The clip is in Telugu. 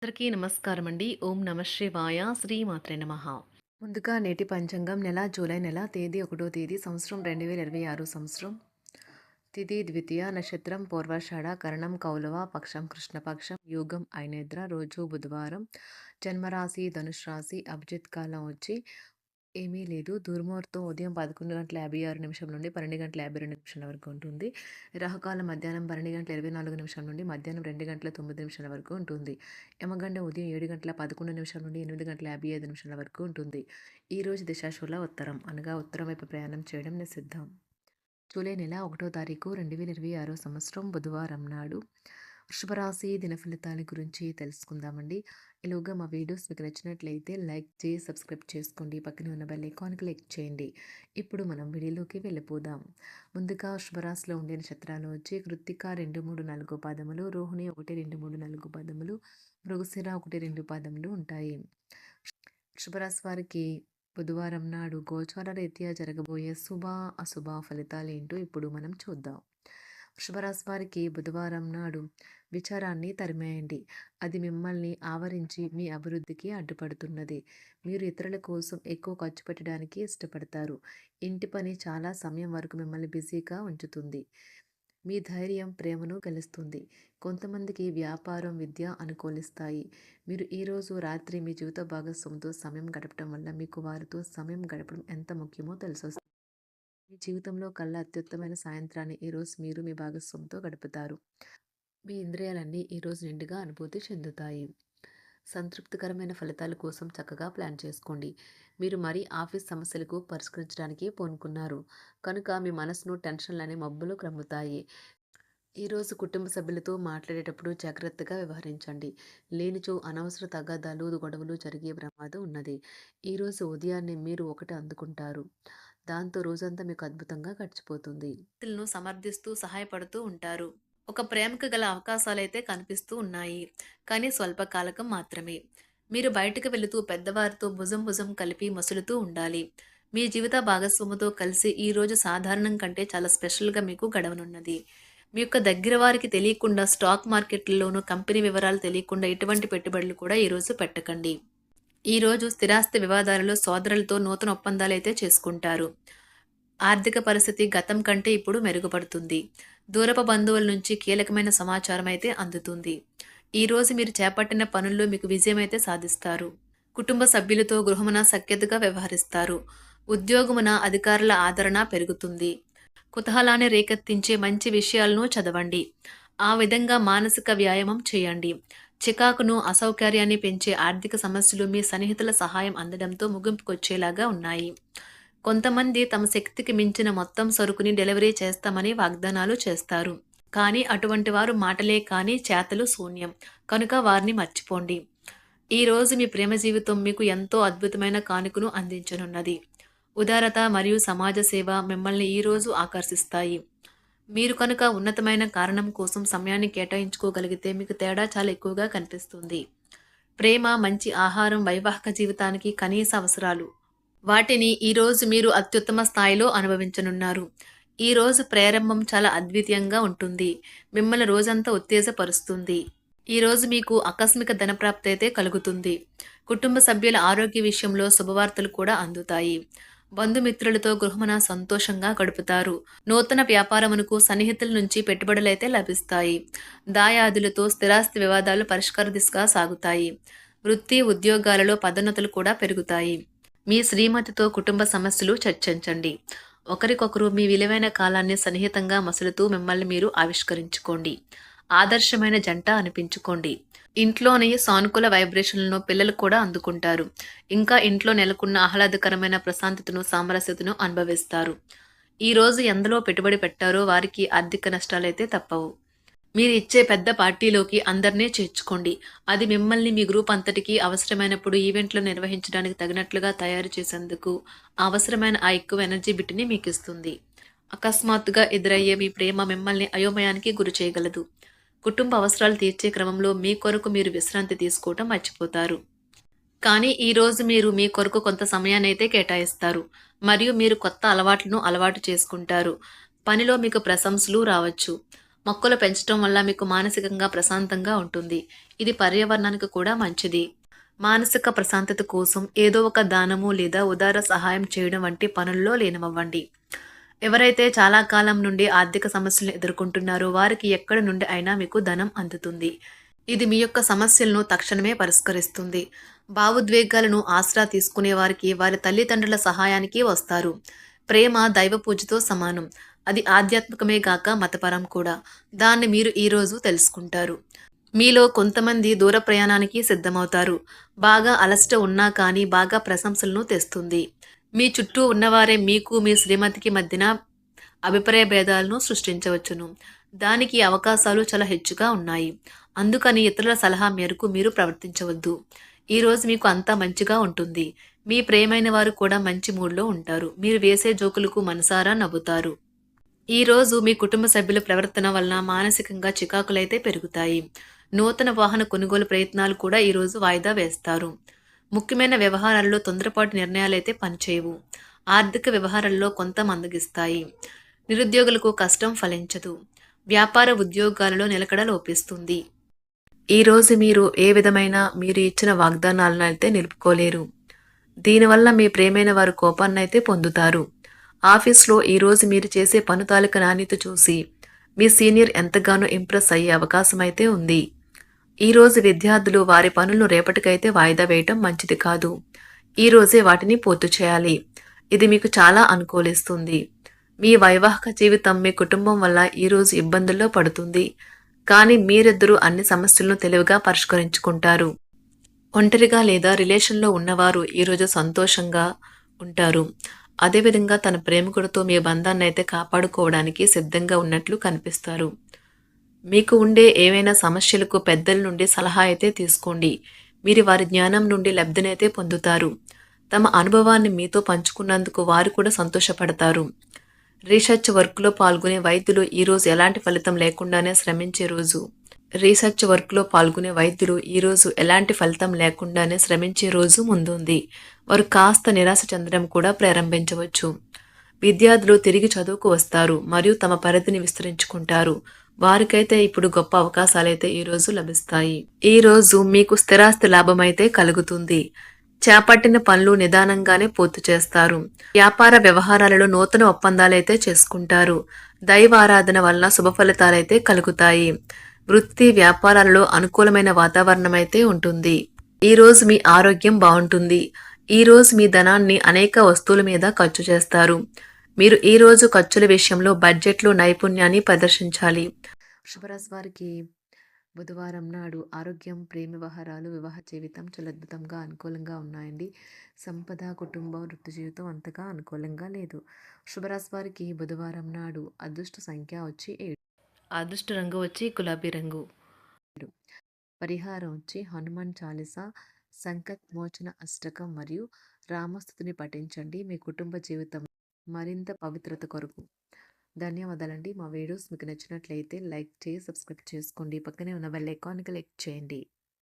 అందరికీ నమస్కారం అండి. ఓం నమ శివాయ. శ్రీమాత్రే నమః. ముందుగా నేటి పంచాంగం జూలై నెల తేదీ 1వ తేదీ సంవత్సరం 2026 సంవత్సరం. తిథి ద్వితీయ, నక్షత్రం పూర్వాషాఢ, కరణం కౌలవ, పక్షం కృష్ణపక్షం, యోగం ఐనేత్ర, రోజు బుధవారం, జన్మరాశి ధనుష్ రాశి, అభిజిత్ కాలం వచ్చి ఏమీ లేదు. దుర్ముహూర్తం ఉదయం 11:56 నుండి 12:52 వరకు ఉంటుంది. రాహుకాలం మధ్యాహ్నం 12:24 నుండి మధ్యాహ్నం 2:09 వరకు ఉంటుంది. యమగండం ఉదయం 7:11 నుండి 8:55 వరకు ఉంటుంది. ఈరోజు దిశాశూల ఉత్తరం అనగా ఉత్తరం వైపు ప్రయాణం చేయడం నిషిద్ధం. జూలై నెల 1వ తారీఖు 2026 సంవత్సరం బుధవారం నాడు వృషభరాశి దిన ఫలితాల గురించి తెలుసుకుందామండి. ఈలోగా మా వీడియోస్ మీకు నచ్చినట్లయితే లైక్ చేసి సబ్స్క్రైబ్ చేసుకోండి. పక్కనే ఉన్న బెల్ ఐకాన్ క్లిక్ చేయండి. ఇప్పుడు మనం వీడియోలోకి వెళ్ళిపోదాం. ముందుగా వృషభరాశిలో ఉండే నక్షత్రాలు వచ్చి కృత్తిక 2, 3, 4 పాదములు, రోహిణి 1, 2, 3, 4 పాదములు, మృగశిర 1, 2 పాదములు ఉంటాయి. వృషభరాశి వారికి బుధవారం నాడు గోచార రీత్యా జరగబోయే శుభ అశుభ ఫలితాలు ఏంటో ఇప్పుడు మనం చూద్దాం. వృషభరాశి వారికి బుధవారం నాడు విచారాన్ని తరిమేయండి. అది మిమ్మల్ని ఆవరించి మీ అభివృద్ధికి అడ్డుపడుతున్నది. మీరు ఇతరుల కోసం ఎక్కువ ఖర్చు పెట్టడానికి ఇష్టపడతారు. ఇంటి పని చాలా సమయం వరకు మిమ్మల్ని బిజీగా ఉంచుతుంది. మీ ధైర్యం ప్రేమను గెలుస్తుంది. కొంతమందికి వ్యాపారం, విద్య అనుకూలిస్తాయి. మీరు ఈరోజు రాత్రి మీ జీవిత భాగస్వామితో సమయం గడపడం వల్ల మీకు వారితో సమయం గడపడం ఎంత ముఖ్యమో తెలిసొస్తుంది. మీ జీవితంలో కల్లా అత్యుత్తమైన సాయంత్రాన్ని ఈరోజు మీరు మీ భాగస్వామితో గడుపుతారు. మీ ఇంద్రియాలన్నీ ఈరోజు నిండుగా అనుభూతి చెందుతాయి. సంతృప్తికరమైన ఫలితాల కోసం చక్కగా ప్లాన్ చేసుకోండి. మీరు మరీ ఆఫీస్ సమస్యలకు పరిష్కరించడానికి పూనుకున్నారు కనుక మీ మనసును టెన్షన్లనే మబ్బులు క్రమ్ముతాయి. ఈరోజు కుటుంబ సభ్యులతో మాట్లాడేటప్పుడు జాగ్రత్తగా వ్యవహరించండి. లేనిచో అనవసర తగాదాలు, గొడవలు జరిగే ప్రమాదం ఉన్నది. ఈరోజు ఉదయాన్నే మీరు ఒకటి అందుకుంటారు. దాంతో రోజంతా మీకు అద్భుతంగా గడిచిపోతుంది. వ్యక్తులను సమర్థిస్తూ సహాయపడుతూ ఉంటారు. ఒక ప్రేమకు గల అవకాశాలైతే కనిపిస్తూ ఉన్నాయి. కానీ స్వల్పకాలకం మాత్రమే. మీరు బయటకు వెళుతూ పెద్దవారితో భుజం భుజం కలిపి మసులుతూ ఉండాలి. మీ జీవిత భాగస్వామితో కలిసి ఈ రోజు సాధారణం కంటే చాలా స్పెషల్గా మీకు గడవనున్నది. మీ యొక్క దగ్గర వారికి తెలియకుండా స్టాక్ మార్కెట్లలోనూ కంపెనీ వివరాలు తెలియకుండా ఎటువంటి పెట్టుబడులు కూడా ఈరోజు పెట్టకండి. ఈరోజు స్థిరాస్తి వివాదాలలో సోదరులతో నూతన ఒప్పందాలైతే చేసుకుంటారు. ఆర్థిక పరిస్థితి గతం కంటే ఇప్పుడు మెరుగుపడుతుంది. దూరపు బంధువుల నుంచి కీలకమైన సమాచారం అయితే అందుతుంది. ఈరోజు మీరు చేపట్టిన పనుల్లో మీకు విజయం అయితే సాధిస్తారు. కుటుంబ సభ్యులతో గృహమున సఖ్యతగా వ్యవహరిస్తారు. ఉద్యోగమున అధికారుల ఆదరణ పెరుగుతుంది. కుతూహలాన్ని రేకెత్తించే మంచి విషయాలను చదవండి. ఆ విధంగా మానసిక వ్యాయామం చేయండి. చికాకును, అసౌకర్యాన్ని పెంచే ఆర్థిక సమస్యలు మీ సన్నిహితుల సహాయం అందడంతో ముగింపుకొచ్చేలాగా ఉన్నాయి. కొంతమంది తమ శక్తికి మించిన మొత్తం సరుకుని డెలివరీ చేస్తామని వాగ్దానాలు చేస్తారు. కానీ అటువంటి వారు మాటలే కానీ చేతలు శూన్యం. కనుక వారిని మర్చిపోండి. ఈరోజు మీ ప్రేమ జీవితం మీకు ఎంతో అద్భుతమైన కానుకను అందించనున్నది. ఉదారత మరియు సమాజ సేవ మిమ్మల్ని ఈరోజు ఆకర్షిస్తాయి. మీరు కనుక ఉన్నతమైన కారణం కోసం సమయాన్ని కేటాయించుకోగలిగితే మీకు తేడా చాలా ఎక్కువగా కనిపిస్తుంది. ప్రేమ, మంచి ఆహారం వైవాహిక జీవితానికి కనీస అవసరాలు. వాటిని ఈరోజు మీరు అత్యుత్తమ స్థాయిలో అనుభవించనున్నారు. ఈరోజు ప్రారంభం చాలా అద్వితీయంగా ఉంటుంది. మిమ్మల్ని రోజంతా ఉత్తేజపరుస్తుంది. ఈరోజు మీకు ఆకస్మిక ధనప్రాప్తి అయితే కలుగుతుంది. కుటుంబ సభ్యుల ఆరోగ్య విషయంలో శుభవార్తలు కూడా అందుతాయి. బంధుమిత్రులతో గృహమున సంతోషంగా గడుపుతారు. నూతన వ్యాపారమునకు సన్నిహితుల నుంచి పెట్టుబడులైతే లభిస్తాయి. దాయాదులతో స్థిరాస్తి వివాదాలు పరిష్కార దిశగా సాగుతాయి. వృత్తి, ఉద్యోగాలలో పదోన్నతులు కూడా పెరుగుతాయి. మీ శ్రీమతితో కుటుంబ సమస్యలు చర్చించండి. ఒకరికొకరు మీ విలువైన కాలాన్ని సన్నిహితంగా మసులుతూ మిమ్మల్ని మీరు ఆవిష్కరించుకోండి. ఆదర్శమైన జంట అనిపించుకోండి. ఇంట్లోని సానుకూల వైబ్రేషన్లను పిల్లలు కూడా అందుకుంటారు. ఇంకా ఇంట్లో నెలకొన్న ఆహ్లాదకరమైన ప్రశాంతతను, సామరస్యతను అనుభవిస్తారు. ఈరోజు ఎందులో పెట్టుబడి పెట్టారో వారికి ఆర్థిక నష్టాలైతే తప్పవు. మీరు ఇచ్చే పెద్ద పార్టీలోకి అందరినీ చేర్చుకోండి. అది మిమ్మల్ని మీ గ్రూప్ అంతటికీ అవసరమైనప్పుడు ఈవెంట్లు నిర్వహించడానికి తగినట్లుగా తయారు చేసేందుకు అవసరమైన ఆ ఎక్కువ ఎనర్జీ బిట్ని మీకు ఇస్తుంది. అకస్మాత్తుగా ఎదురయ్యే మీ ప్రేమ మిమ్మల్ని అయోమయానికి గురి చేయగలదు. కుటుంబ అవసరాలు తీర్చే క్రమంలో మీ కొరకు మీరు విశ్రాంతి తీసుకోవటం మర్చిపోతారు. కానీ ఈరోజు మీరు మీ కొరకు కొంత సమయాన్ని అయితే కేటాయిస్తారు. మరియు మీరు కొత్త అలవాట్లను అలవాటు చేసుకుంటారు. పనిలో మీకు ప్రశంసలు రావచ్చు. మొక్కలు పెంచడం వల్ల మీకు మానసికంగా ప్రశాంతంగా ఉంటుంది. ఇది పర్యావరణానికి కూడా మంచిది. మానసిక ప్రశాంతత కోసం ఏదో ఒక దానము లేదా ఉదార సహాయం చేయడం వంటి పనుల్లో లీనమవ్వండి. ఎవరైతే చాలా కాలం నుండి ఆర్థిక సమస్యలను ఎదుర్కొంటున్నారో వారికి ఎక్కడి నుండి అయినా మీకు ధనం అందుతుంది. ఇది మీ యొక్క సమస్యలను తక్షణమే పరిష్కరిస్తుంది. భావోద్వేగాలను ఆసరా తీసుకునే వారికి వారి తల్లిదండ్రుల సహాయానికి వస్తారు. ప్రేమ దైవ పూజతో సమానం. అది ఆధ్యాత్మికమే గాక మతపరం కూడా. దాన్ని మీరు ఈరోజు తెలుసుకుంటారు. మీలో కొంతమంది దూర ప్రయాణానికి సిద్ధమవుతారు. బాగా అలసట ఉన్నా కానీ బాగా ప్రశంసలను తెస్తుంది. మీ చుట్టూ ఉన్నవారే మీకు మీ శ్రీమతికి మధ్యన అభిప్రాయ భేదాలను సృష్టించవచ్చును. దానికి అవకాశాలు చాలా హెచ్చుగా ఉన్నాయి. అందుకని ఇతరుల సలహా మేరకు మీరు ప్రవర్తించవద్దు. ఈరోజు మీకు అంతా మంచిగా ఉంటుంది. మీ ప్రియమైన వారు కూడా మంచి మూడ్లో ఉంటారు. మీరు వేసే జోకులకు మనసారా నవ్వుతారు. ఈరోజు మీ కుటుంబ సభ్యుల ప్రవర్తన వలన మానసికంగా చికాకులైతే పెరుగుతాయి. నూతన వాహన కొనుగోలు ప్రయత్నాలు కూడా ఈరోజు వాయిదా వేస్తారు. ముఖ్యమైన వ్యవహారాల్లో తొందరపాటు నిర్ణయాలైతే పనిచేయవు. ఆర్థిక వ్యవహారాల్లో కొంత మందగిస్తాయి. నిరుద్యోగులకు కష్టం ఫలించదు. వ్యాపార ఉద్యోగాలలో నిలకడ లోపిస్తుంది. ఈరోజు మీరు ఏ విధమైన మీరు ఇచ్చిన వాగ్దానాలను అయితే నిలుపుకోలేరు. దీనివల్ల మీ ప్రేమైన వారు కోపాన్నైతే పొందుతారు. ఆఫీస్లో ఈరోజు మీరు చేసే పను తాలూకు నాణ్యత చూసి మీ సీనియర్ ఎంతగానో ఇంప్రెస్ అయ్యే అవకాశం అయితే ఉంది. ఈరోజు విద్యార్థులు వారి పనులను రేపటికైతే వాయిదా వేయటం మంచిది కాదు. ఈరోజే వాటిని పూర్తి చేయాలి. ఇది మీకు చాలా అనుకూలిస్తుంది. మీ వైవాహిక జీవితం మీ కుటుంబం వల్ల ఈరోజు ఇబ్బందుల్లో పడుతుంది. కానీ మీరిద్దరూ అన్ని సమస్యలను తెలివిగా పరిష్కరించుకుంటారు. ఒంటరిగా లేదా రిలేషన్లో ఉన్నవారు ఈరోజు సంతోషంగా ఉంటారు. అదేవిధంగా తన ప్రేమికుడితో మీ బంధాన్ని అయితే కాపాడుకోవడానికి సిద్ధంగా ఉన్నట్లు కనిపిస్తారు. మీకు ఉండే ఏవైనా సమస్యలకు పెద్దల నుండి సలహా అయితే తీసుకోండి. మీరు వారి జ్ఞానం నుండి లబ్ధినైతే పొందుతారు. తమ అనుభవాన్ని మీతో పంచుకున్నందుకు వారు కూడా సంతోషపడతారు. రీసెర్చ్ వర్క్లో పాల్గొనే వైద్యులు ఈరోజు ఎలాంటి ఫలితం లేకుండానే శ్రమించే రోజు. రీసెర్చ్ వర్క్లో పాల్గొనే వైద్యులు ఈరోజు ఎలాంటి ఫలితం లేకుండానే శ్రమించే రోజు ముందుంది. వారు కాస్త నిరాశ చెందడం కూడా ప్రారంభించవచ్చు. విద్యార్థులు తిరిగి చదువుకు వస్తారు మరియు తమ పరిధిని విస్తరించుకుంటారు. వారికైతే ఇప్పుడు గొప్ప అవకాశాలైతే ఈరోజు లభిస్తాయి. ఈరోజు మీకు స్థిరాస్తి లాభమైతే కలుగుతుంది. చేపట్టిన పనులు నిదానంగానే పూర్తి చేస్తారు. వ్యాపార వ్యవహారాలలో నూతన ఒప్పందాలైతే చేసుకుంటారు. దైవ ఆరాధన వలన శుభ ఫలితాలైతే కలుగుతాయి. వృత్తి వ్యాపారాలలో అనుకూలమైన వాతావరణం అయితే ఉంటుంది. ఈరోజు మీ ఆరోగ్యం బాగుంటుంది. ఈరోజు మీ ధనాన్ని అనేక వస్తువుల మీద ఖర్చు చేస్తారు. మీరు ఈరోజు ఖర్చుల విషయంలో బడ్జెట్లో నైపుణ్యాన్ని ప్రదర్శించాలి. శుభరాశి వారికి బుధవారం నాడు ఆరోగ్యం, ప్రేమ వ్యవహారాలు, వివాహ జీవితం చాలా అద్భుతంగా అనుకూలంగా ఉన్నాయండి. సంపద, కుటుంబం, వృత్తి జీవితం అంతగా అనుకూలంగా లేదు. శుభరాశి వారికి బుధవారం నాడు అదృష్ట సంఖ్య వచ్చి 7. అదృష్ట రంగు వచ్చి గులాబీ రంగు. పరిహారం వచ్చి హనుమాన్ చాలీసా, సంకట్ మోచన అష్టకం మరియు రామస్తుతిని పఠించండి. మీ కుటుంబ జీవితం మరింత పవిత్రత కొరకు. ధన్యవాదాలండి. మా వీడియోస్ మీకు నచ్చినట్లయితే లైక్ చేసి సబ్స్క్రైబ్ చేసుకోండి. పక్కనే ఉన్న బెల్ ఐకాన్ క్లిక్ చేయండి.